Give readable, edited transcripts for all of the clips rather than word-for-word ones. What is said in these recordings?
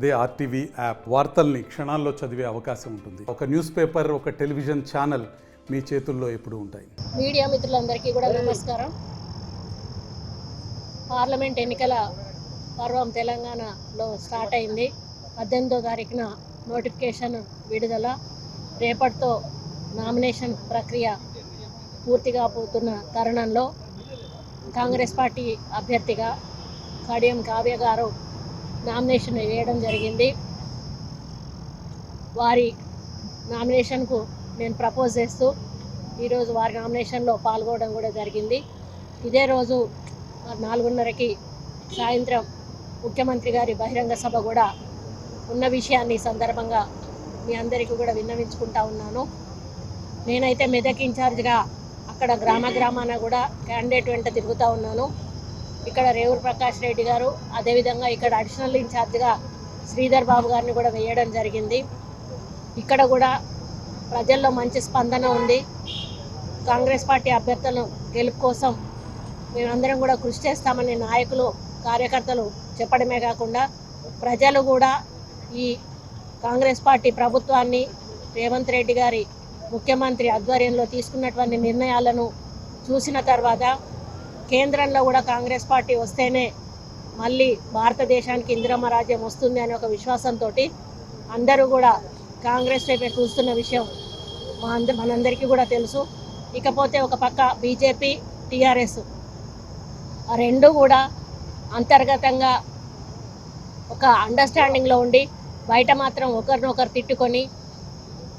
అదే RTV app వార్తల్ని క్షణాల్లో చదివే అవకాశం ఉంటుంది. ఒక న్యూస్ పేపర్, ఒక టెలివిజన్ ఛానల్ మీ చేతుల్లో ఎప్పుడూ ఉంటాయి. మీడియా మిత్రులందరికీ కూడా నమస్కారం. పార్లమెంట్ ఎన్నికల పర్వం తెలంగాణలో స్టార్ట్ అయింది. 18వ తారీఖున నోటిఫికేషన్ విడుదల. రేపటితో నామినేషన్ ప్రక్రియ పూర్తిగా పోతున్న తరుణంలో కాంగ్రెస్ పార్టీ అభ్యర్థిగా కడియం కావ్య గారు నామినేషన్ వేయడం జరిగింది. వారి నామినేషన్కు నేను ప్రపోజ్ చేస్తూ ఈరోజు వారి నామినేషన్లో పాల్గొనడం కూడా జరిగింది. ఇదే రోజు 4:30కి సాయంత్రం ముఖ్యమంత్రి గారి బహిరంగ సభ కూడా ఉన్న విషయాన్ని సందర్భంగా మీ అందరికీ కూడా విన్నవించుకుంటా ఉన్నాను. నేనైతే మెదక్ ఇన్ఛార్జ్గా అక్కడ గ్రామాన కూడా క్యాండిడేట్ వెంట తిరుగుతూ ఉన్నాను. ఇక్కడ రేవూరు ప్రకాష్ రెడ్డి గారు, అదేవిధంగా ఇక్కడ అడిషనల్ ఇన్ఛార్జ్గా శ్రీధర్ బాబు గారిని కూడా వేయడం జరిగింది. ఇక్కడ కూడా ప్రజల్లో మంచి స్పందన ఉంది. కాంగ్రెస్ పార్టీ అభ్యర్థులను గెలుపు కోసం మేమందరం కూడా కృషి చేస్తామని నాయకులు, కార్యకర్తలు చెప్పడమే కాకుండా ప్రజలు కూడా ఈ కాంగ్రెస్ పార్టీ ప్రభుత్వాన్ని, రేవంత్ రెడ్డి గారి ముఖ్యమంత్రి ఆధ్వర్యంలో తీసుకున్నటువంటి నిర్ణయాలను చూసిన తర్వాత కేంద్రంలో కూడా కాంగ్రెస్ పార్టీ వస్తేనే మళ్ళీ భారతదేశానికి ఇందిరమ్మ రాజ్యం వస్తుంది అనే ఒక విశ్వాసంతో అందరూ కూడా కాంగ్రెస్ వైపే చూస్తున్న విషయం మనందరికీ కూడా తెలుసు. ఇకపోతే ఒక పక్క బీజేపీ, టీఆర్ఎస్ ఆ రెండు కూడా అంతర్గతంగా ఒక అండర్స్టాండింగ్లో ఉండి బయట మాత్రం ఒకరినొకరు తిట్టుకొని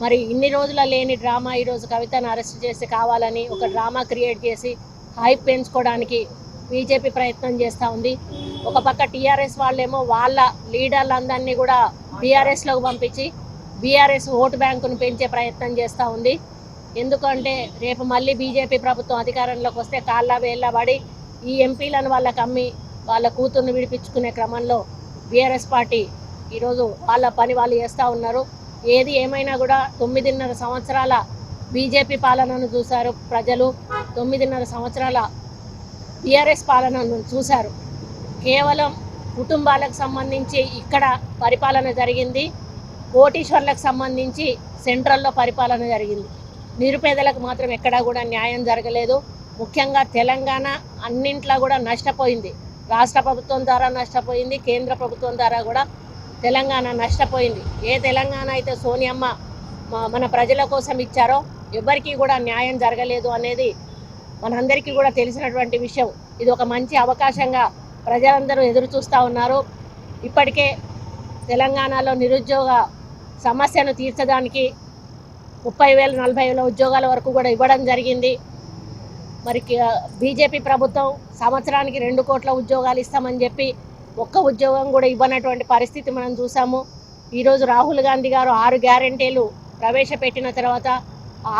మరి ఇన్ని రోజుల లేని డ్రామా ఈరోజు కవితను అరెస్ట్ చేసి కావాలని ఒక డ్రామా క్రియేట్ చేసి హైప్ పెంచుకోవడానికి బీజేపీ ప్రయత్నం చేస్తూ ఉంది. ఒక పక్క టీఆర్ఎస్ వాళ్ళేమో వాళ్ళ లీడర్లందరినీ కూడా బీఆర్ఎస్లోకి పంపించి బీఆర్ఎస్ ఓటు బ్యాంకును పెంచే ప్రయత్నం చేస్తూ ఉంది. ఎందుకంటే రేపు మళ్ళీ బీజేపీ ప్రభుత్వం అధికారంలోకి వస్తే కాళ్ళ వేళ్ళ పడి ఈ ఎంపీలను వాళ్ళకి అమ్మి వాళ్ళ కూతుర్ని విడిపించుకునే క్రమంలో బీఆర్ఎస్ పార్టీ ఈరోజు వాళ్ళ పని వాళ్ళు చేస్తూ ఉన్నారు. ఏది ఏమైనా కూడా 9.5 సంవత్సరాల బీజేపీ పాలనను చూశారు ప్రజలు, 9.5 సంవత్సరాల బీఆర్ఎస్ పాలనను చూశారు. కేవలం కుటుంబాలకు సంబంధించి ఇక్కడ పరిపాలన జరిగింది, కోటీశ్వర్లకు సంబంధించి సెంట్రల్లో పరిపాలన జరిగింది. నిరుపేదలకు మాత్రం ఎక్కడా కూడా న్యాయం జరగలేదు. ముఖ్యంగా తెలంగాణ అన్నింట్లో కూడా నష్టపోయింది. రాష్ట్ర ప్రభుత్వం ద్వారా నష్టపోయింది, కేంద్ర ప్రభుత్వం ద్వారా కూడా తెలంగాణ నష్టపోయింది. ఏ తెలంగాణ అయితే సోనియమ్మ మన ప్రజల కోసం ఇచ్చారో ఎవరికీ కూడా న్యాయం జరగలేదు అనేది మనందరికీ కూడా తెలిసినటువంటి విషయం. ఇది ఒక మంచి అవకాశంగా ప్రజలందరూ ఎదురు చూస్తూ ఉన్నారు. ఇప్పటికే తెలంగాణలో నిరుద్యోగ సమస్యను తీర్చడానికి 30,000, 40,000 ఉద్యోగాల వరకు కూడా ఇవ్వడం జరిగింది. మరి బీజేపీ ప్రభుత్వం సంవత్సరానికి 2 కోట్ల ఉద్యోగాలు ఇస్తామని చెప్పి ఒక్క ఉద్యోగం కూడా ఇవ్వనటువంటి పరిస్థితి మనం చూసాము. ఈరోజు రాహుల్ గాంధీ గారు 6 గ్యారెంటీలు ప్రవేశపెట్టిన తర్వాత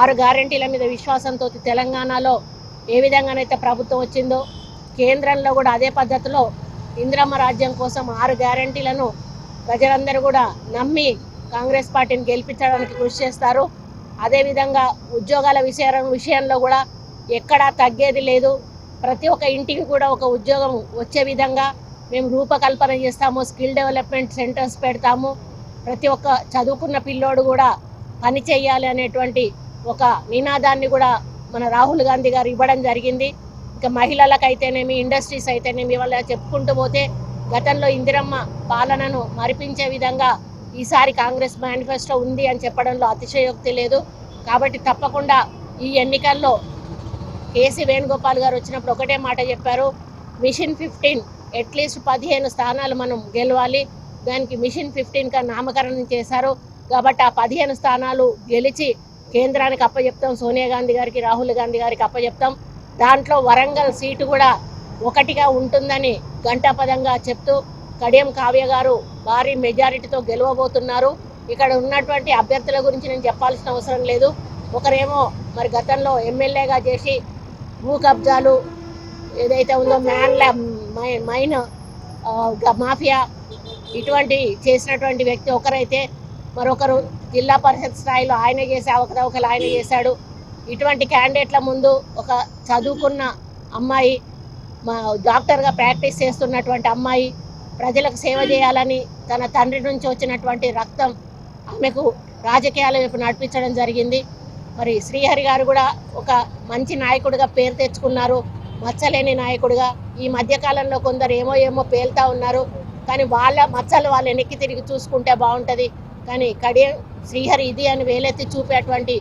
6 గ్యారెంటీల మీద విశ్వాసంతో తెలంగాణలో ఏ విధంగానైతే ప్రభుత్వం వచ్చిందో కేంద్రంలో కూడా అదే పద్ధతిలో ఇందిరమ్మ రాజ్యం కోసం 6 గ్యారెంటీలను ప్రజలందరూ కూడా నమ్మి కాంగ్రెస్ పార్టీని గెలిపించడానికి కృషి చేస్తారు. అదేవిధంగా ఉద్యోగాల విషయంలో కూడా ఎక్కడా తగ్గేది లేదు. ప్రతి ఒక్క ఇంటికి కూడా ఒక ఉద్యోగం వచ్చే విధంగా మేము రూపకల్పన చేస్తాము. స్కిల్ డెవలప్మెంట్ సెంటర్స్ పెడతాము. ప్రతి ఒక్క చదువుకున్న పిల్లోడు కూడా పని చేయాలి అనేటువంటి ఒక నినాదాన్ని కూడా మన రాహుల్ గాంధీ గారు ఇవ్వడం జరిగింది. ఇక మహిళలకైతేనేమి, ఇండస్ట్రీస్ అయితేనేమి, ఇవాళ చెప్పుకుంటూ పోతే గతంలో ఇందిరమ్మ పాలనను మరిపించే విధంగా ఈసారి కాంగ్రెస్ మేనిఫెస్టో ఉంది అని చెప్పడంలో అతిశయోక్తి లేదు. కాబట్టి తప్పకుండా ఈ ఎన్నికల్లో కేసీ వేణుగోపాల్ గారు వచ్చినప్పుడు ఒకటే మాట చెప్పారు, మిషన్ 15 అట్లీస్ట్ 15 స్థానాలు మనం గెలవాలి. దానికి మిషన్ 15గా నామకరణం చేశారు. కాబట్టి ఆ 15 స్థానాలు గెలిచి కేంద్రానికి అప్పచెప్తాం, సోనియా గాంధీ గారికి, రాహుల్ గాంధీ గారికి అప్పచెప్తాం. దాంట్లో వరంగల్ సీటు కూడా ఒకటిగా ఉంటుందని ఘంటాపదంగా చెప్తూ కడియం కావ్య గారు భారీ మెజారిటీతో గెలవబోతున్నారు. ఇక్కడ ఉన్నటువంటి అభ్యర్థుల గురించి నేను చెప్పాల్సిన అవసరం లేదు. ఒకరేమో మరి గతంలో ఎమ్మెల్యేగా చేసి భూ కబ్జాలు ఏదైతే ఉందో మైన్ మాఫియా ఇటువంటి చేసినటువంటి వ్యక్తి ఒకరైతే, మరొకరు జిల్లా పరిషత్ స్థాయిలో ఆయన చేసే అవకతవకలు ఆయన చేశాడు. ఇటువంటి క్యాండిడేట్ల ముందు ఒక చదువుకున్న అమ్మాయి, డాక్టర్గా ప్రాక్టీస్ చేస్తున్నటువంటి అమ్మాయి ప్రజలకు సేవ చేయాలని తన తండ్రి నుంచి వచ్చినటువంటి రక్తం ఆమెకు రాజకీయాల వైపు నడిపించడం జరిగింది. మరి శ్రీహరి గారు కూడా ఒక మంచి నాయకుడిగా పేరు తెచ్చుకున్నారు, మచ్చలేని నాయకుడిగా. ఈ మధ్యకాలంలో కొందరు ఏమో పేలుతా ఉన్నారు, కానీ వాళ్ళ మచ్చలు వాళ్ళు వెనక్కి తిరిగి చూసుకుంటే బాగుంటుంది. కానీ కడియం శ్రీహరి ఇది అని వేలెత్తి చూపేటువంటి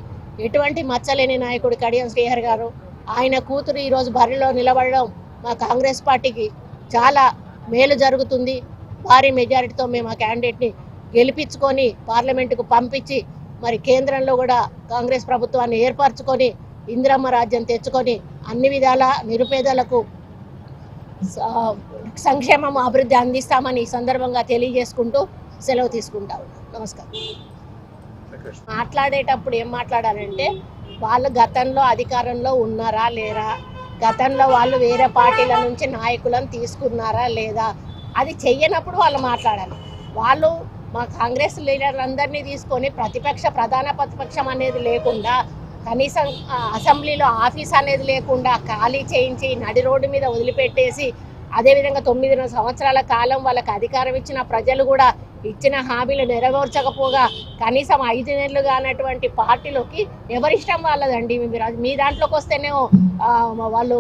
ఎటువంటి మచ్చలేని నాయకుడు కడియం శ్రీహరి గారు. ఆయన కూతురు ఈరోజు బరిలో నిలబడడం మా కాంగ్రెస్ పార్టీకి చాలా మేలు జరుగుతుంది. భారీ మెజారిటీతో మేము ఆ క్యాండిడేట్ని గెలిపించుకొని పార్లమెంటుకు పంపించి మరి కేంద్రంలో కూడా కాంగ్రెస్ ప్రభుత్వాన్ని ఏర్పరచుకొని ఇందిరమ్మ రాజ్యం తెచ్చుకొని అన్ని విధాల నిరుపేదలకు సంక్షేమం అభివృద్ధి అందిస్తామని ఈ సందర్భంగా తెలియజేసుకుంటూ సెలవు తీసుకుంటాం. నమస్కారం. మాట్లాడేటప్పుడు ఏం మాట్లాడాలంటే వాళ్ళు గతంలో అధికారంలో ఉన్నారా లేరా, గతంలో వాళ్ళు వేరే పార్టీల నుంచి నాయకులను తీసుకున్నారా లేదా, అది చెయ్యనప్పుడు వాళ్ళు మాట్లాడాలి. వాళ్ళు మా కాంగ్రెస్ లీడర్లందరినీ తీసుకొని ప్రధాన ప్రతిపక్షం అనేది లేకుండా, కనీసం అసెంబ్లీలో ఆఫీస్ అనేది లేకుండా ఖాళీ చేయించి నడి రోడ్డు మీద వదిలిపెట్టేసి, అదేవిధంగా 9 సంవత్సరాల కాలం వాళ్ళకి అధికారం ఇచ్చిన ప్రజలు కూడా ఇచ్చిన హామీలు నెరవేర్చకపోగా కనీసం 5 నెలలు కానటువంటి పార్టీలోకి ఎవరిష్టం వాళ్ళదండి. మీ దాంట్లోకి వస్తేనేమో వాళ్ళు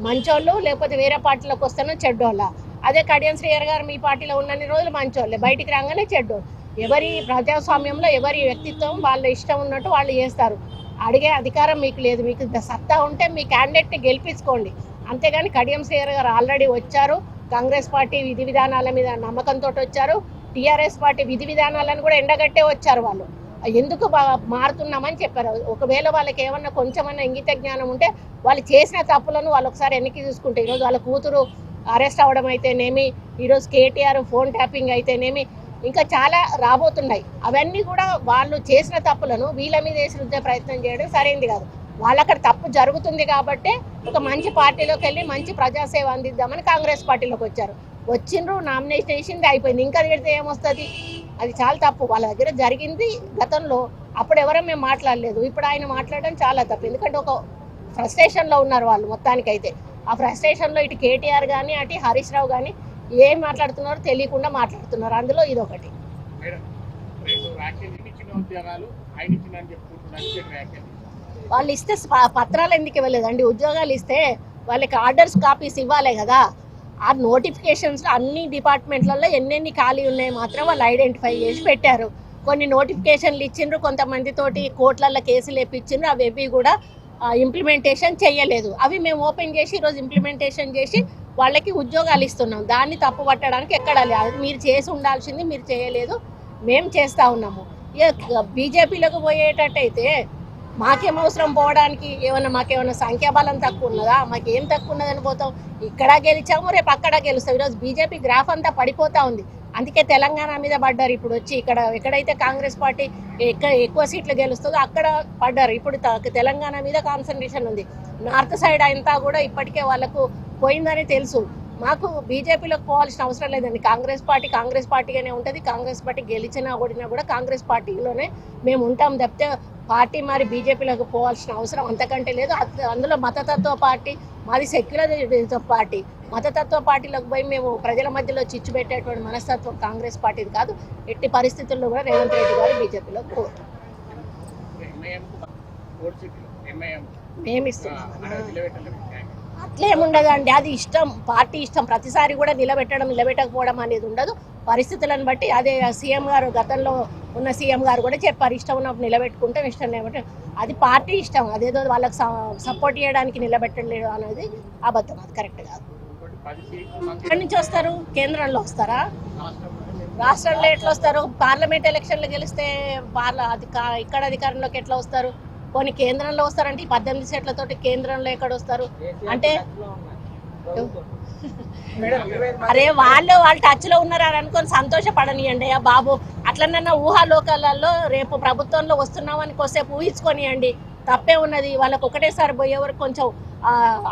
మంచోళ్ళు, లేకపోతే వేరే పార్టీలోకి వస్తేనో చెడ్డోళ్ళ. అదే కడియం శ్రీహరి గారు మీ పార్టీలో ఉన్నన్ని రోజులు మంచోళ్ళే, బయటికి రాగానే చెడ్డోళ్ళు. ఎవరి ప్రజాస్వామ్యంలో ఎవరి వ్యక్తిత్వం వాళ్ళ ఇష్టం ఉన్నట్టు వాళ్ళు చేస్తారు. అడిగే అధికారం మీకు లేదు. మీకు సత్తా ఉంటే మీ క్యాండిడేట్ని గెలిపించుకోండి. అంతేగాని కడియం శ్రీహరి గారు ఆల్రెడీ వచ్చారు, కాంగ్రెస్ పార్టీ విధి విధానాల మీద నమ్మకంతో వచ్చారు, టీఆర్ఎస్ పార్టీ విధి విధానాలను కూడా ఎండగట్టే వచ్చారు. వాళ్ళు ఎందుకు మారుతున్నామని చెప్పారు. ఒకవేళ వాళ్ళకి ఏమన్నా కొంచెమన్నా ఇంగిత జ్ఞానం ఉంటే వాళ్ళు చేసిన తప్పులను వాళ్ళు ఒకసారి వెనక్కి చూసుకుంటే, ఈరోజు వాళ్ళ కూతురు అరెస్ట్ అవ్వడం అయితేనేమి, ఈరోజు కేటీఆర్ ఫోన్ ట్యాపింగ్ అయితేనేమి, ఇంకా చాలా రాబోతున్నాయి. అవన్నీ కూడా వాళ్ళు చేసిన తప్పులను వీళ్ళ మీద వేసి రుద్దే ప్రయత్నం చేయడం సరైనది కాదు. వాళ్ళు అక్కడ తప్పు జరుగుతుంది కాబట్టి ఒక మంచి పార్టీలోకి వెళ్ళి మంచి ప్రజాసేవ అందిద్దామని కాంగ్రెస్ పార్టీలోకి వచ్చారు. వచ్చిండ్రు, నామినేషన్ వేసింది, అయిపోయింది. ఇంకా తిడితే ఏమొస్తుంది? అది చాలా తప్పు. వాళ్ళ దగ్గర జరిగింది గతంలో, అప్పుడు ఎవరో మేము మాట్లాడలేదు. ఇప్పుడు ఆయన మాట్లాడడం చాలా తప్పు. ఎందుకంటే ఒక ఫ్రస్ట్రేషన్లో ఉన్నారు వాళ్ళు మొత్తానికైతే. ఆ ఫ్రస్ట్రేషన్లో ఇటు కేటీఆర్ కానీ అటు హరీష్ రావు కానీ ఏం మాట్లాడుతున్నారో తెలియకుండా మాట్లాడుతున్నారు. అందులో ఇది ఒకటి. వాళ్ళు ఇస్తే పత్రాలు ఎందుకు ఇవ్వలేదండి? ఉద్యోగాలు ఇస్తే వాళ్ళకి ఆర్డర్స్ కాపీస్ ఇవ్వాలి కదా. ఆ నోటిఫికేషన్స్ అన్ని డిపార్ట్మెంట్లలో ఎన్నెన్ని ఖాళీ ఉన్నాయి మాత్రం వాళ్ళు ఐడెంటిఫై చేసి పెట్టారు. కొన్ని నోటిఫికేషన్లు ఇచ్చిండ్రు, కొంతమందితోటి కోర్టులలో కేసులు వేపించిండ్రు, అవి కూడా ఇంప్లిమెంటేషన్ చేయలేదు. అవి మేము ఓపెన్ చేసి ఈరోజు ఇంప్లిమెంటేషన్ చేసి వాళ్ళకి ఉద్యోగాలు ఇస్తున్నాం. దాన్ని తప్పు పట్టడానికి ఎక్కడ లేదు. మీరు చేసి ఉండాల్సింది మీరు చేయలేదు, మేము చేస్తూ ఉన్నాము. బీజేపీలోకి పోయేటట్టయితే మాకేం అవసరం పోవడానికి? మాకేమైనా సంఖ్యాబలం తక్కువ ఉన్నదా? మాకేం తక్కువ ఉన్నదని పోతాం? ఇక్కడ గెలిచాము, రేపు అక్కడ గెలుస్తాం. ఈరోజు బీజేపీ గ్రాఫ్ అంతా పడిపోతూ ఉంది. అందుకే తెలంగాణ మీద పడ్డారు. ఇప్పుడు వచ్చి ఎక్కడైతే కాంగ్రెస్ పార్టీ ఎక్కువ సీట్లు గెలుస్తుందో అక్కడ పడ్డారు. ఇప్పుడు తెలంగాణ మీద కాన్సన్ట్రేషన్ ఉంది. నార్త్ సైడ్ అంతా కూడా ఇప్పటికే వాళ్ళకు పోయిందని తెలుసు. మాకు బీజేపీలోకి పోవాల్సిన అవసరం లేదండి. కాంగ్రెస్ పార్టీగానే ఉంటుంది. కాంగ్రెస్ పార్టీ గెలిచినా ఓడినా కూడా కాంగ్రెస్ పార్టీలోనే మేము ఉంటాం తప్పితే పార్టీ మరి బీజేపీలోకి పోవాల్సిన అవసరం అంతకంటే లేదు. అందులో మతతత్వ పార్టీ, మాది సెక్యులర్ పార్టీ. మతతత్వ పార్టీలోకి పోయి మేము ప్రజల మధ్యలో చిచ్చు పెట్టేటువంటి మనస్తత్వం కాంగ్రెస్ పార్టీది కాదు. ఎట్టి పరిస్థితుల్లో కూడా రేవంత్ రెడ్డి గారు బీజేపీలోకి పోరు. మేము ఇస్తున్నాం అట్లేముండదండి. అది ఇష్టం, పార్టీ ఇష్టం. ప్రతిసారి కూడా నిలబెట్టకపోవడం అనేది ఉండదు. పరిస్థితులను బట్టి అదే సీఎం గారు, గతంలో ఉన్న సీఎం గారు కూడా చెప్పారు, ఇష్టం ఉన్నప్పుడు నిలబెట్టుకుంటాం, ఇష్టం లేకపోతే అది పార్టీ ఇష్టం. అదేదో వాళ్ళకి సపోర్ట్ చేయడానికి నిలబెట్టలేదు అనేది అబద్ధం, అది కరెక్ట్ కాదు. ఎక్కడి నుంచి వస్తారు? కేంద్రంలో వస్తారా? రాష్ట్రంలో ఎట్లా వస్తారు? పార్లమెంట్ ఎలక్షన్లు గెలిస్తే ఇక్కడ అధికారంలోకి ఎట్లా వస్తారు? కొన్ని కేంద్రంలో వస్తారంటే 18 సీట్లతోటి కేంద్రంలో ఎక్కడ వస్తారు అంటే? అరే వాళ్ళు టచ్లో ఉన్నారు అని అనుకొని సంతోషపడనియండి బాబు. అట్లనన్నా ఊహాలోకాలలో రేపు ప్రభుత్వంలో వస్తున్నామని కొద్దిసేపు ఊహించుకొనియండి, తప్పే ఉన్నది. వాళ్ళకి ఒకటేసారి పోయే వరకు కొంచెం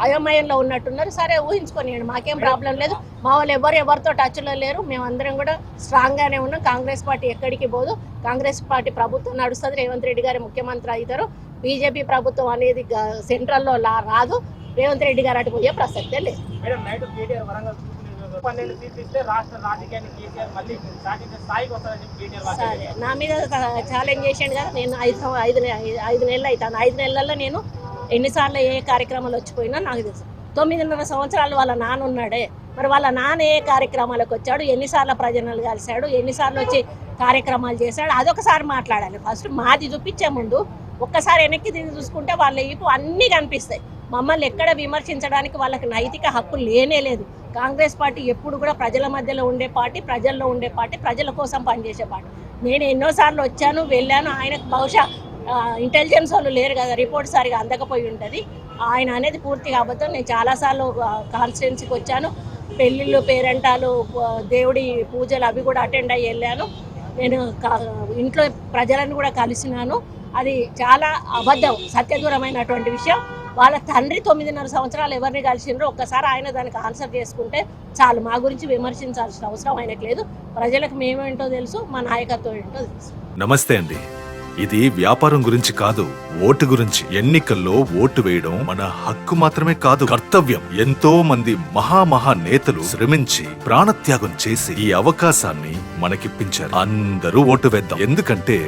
అయోమయంలో ఉన్నట్టున్నారు. సరే ఊహించుకొనియండి, మాకేం ప్రాబ్లం లేదు. మా వాళ్ళు ఎవరితో టచ్లో లేరు. మేమందరం కూడా స్ట్రాంగ్గానే ఉన్నాం. కాంగ్రెస్ పార్టీ ఎక్కడికి పోదు. కాంగ్రెస్ పార్టీ ప్రభుత్వం నడుస్తుంది. రేవంత్ రెడ్డి గారు ముఖ్యమంత్రి అవుతారు. బీజేపీ ప్రభుత్వం అనేది సెంట్రల్లో రాదు. రేవంత్ రెడ్డి గారు అటు పోయే ప్రసక్తే లేదు. 12 సీట్లు ఇస్తే రాష్ట్ర రాజకీయాన్ని కేసీఆర్ మళ్ళీ సాగించే స్థాయికి వస్తారని చెప్పి కేటీఆర్ సరే మాట్లాడారు. నా మీద ఛాలెంజ్ చేసాడు కదా. నేను 5 నెలలు అవుతాను. 5 నెలల్లో నేను ఎన్నిసార్లు ఏ కార్యక్రమాలు వచ్చిపోయినా నాకు తెలుసు. 9.5 సంవత్సరాలు వాళ్ళ నాన్న ఉన్నాడే, మరి వాళ్ళ నాన్న ఏ కార్యక్రమాలకు వచ్చాడు, ఎన్నిసార్లు ప్రజలను కలిశాడు, ఎన్నిసార్లు వచ్చి కార్యక్రమాలు చేశాడు, అదొకసారి మాట్లాడాలి. ఫస్ట్ మాది చూపించే ముందు ఒక్కసారి వెనక్కి తిరిగి చూసుకుంటే వాళ్ళ వైపు అన్నీ కనిపిస్తాయి. మమ్మల్ని ఎక్కడ విమర్శించడానికి వాళ్ళకి నైతిక హక్కు లేనే లేదు. కాంగ్రెస్ పార్టీ ఎప్పుడు కూడా ప్రజల మధ్యలో ఉండే పార్టీ, ప్రజల్లో ఉండే పార్టీ, ప్రజల కోసం పనిచేసే పార్టీ. నేను ఎన్నోసార్లు వచ్చాను వెళ్ళాను. ఆయనకు బహుశా ఇంటెలిజెన్స్ వాళ్ళు లేరు కదా, రిపోర్ట్ సరిగా అందకపోయి ఉంటుంది. ఆయన అనేది పూర్తిగా అబద్ధం. నేను చాలాసార్లు కాన్స్టిట్యున్సీకి వచ్చాను, పెళ్ళిళ్ళు, పేరెంటాలు, దేవుడి పూజలు అవి కూడా అటెండ్ అయ్యి వెళ్ళాను. నేను ఇంట్లో ప్రజలను కూడా కలిసినాను. అది చాలా అబద్ధం, సత్యదూరమైనటువంటి విషయం. వాళ్ళ తండ్రి 9.5 సంవత్సరాలు ఎవరిని కలిసిండ్రో ఒక్కసారి ఆయన దానికి ఆన్సర్ చేసుకుంటే చాలు. మా గురించి విమర్శించాల్సిన అవసరం ఆయనకు లేదు. ప్రజలకు మేమేంటో తెలుసు, మా నాయకత్వం ఏంటో తెలుసు. నమస్తే అండి. ఇది వ్యాపారం గురించి కాదు, ఓటు గురించి. ఎన్నికల్లో ఓటు వేయడం మన హక్కు మాత్రమే కాదు, కర్తవ్యం. ఎంతో మంది మహా నేతలు శ్రమించి ప్రాణత్యాగం చేసి ఈ అవకాశాన్ని మనకిప్పించారు. అందరూ ఓటు వేద్దాం. ఎందుకంటే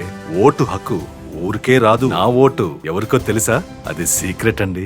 ఓటు హక్కు ఊరికే రాదు. నా ఓటు ఎవరికో తెలుసా? అది సీక్రెట్ అండి.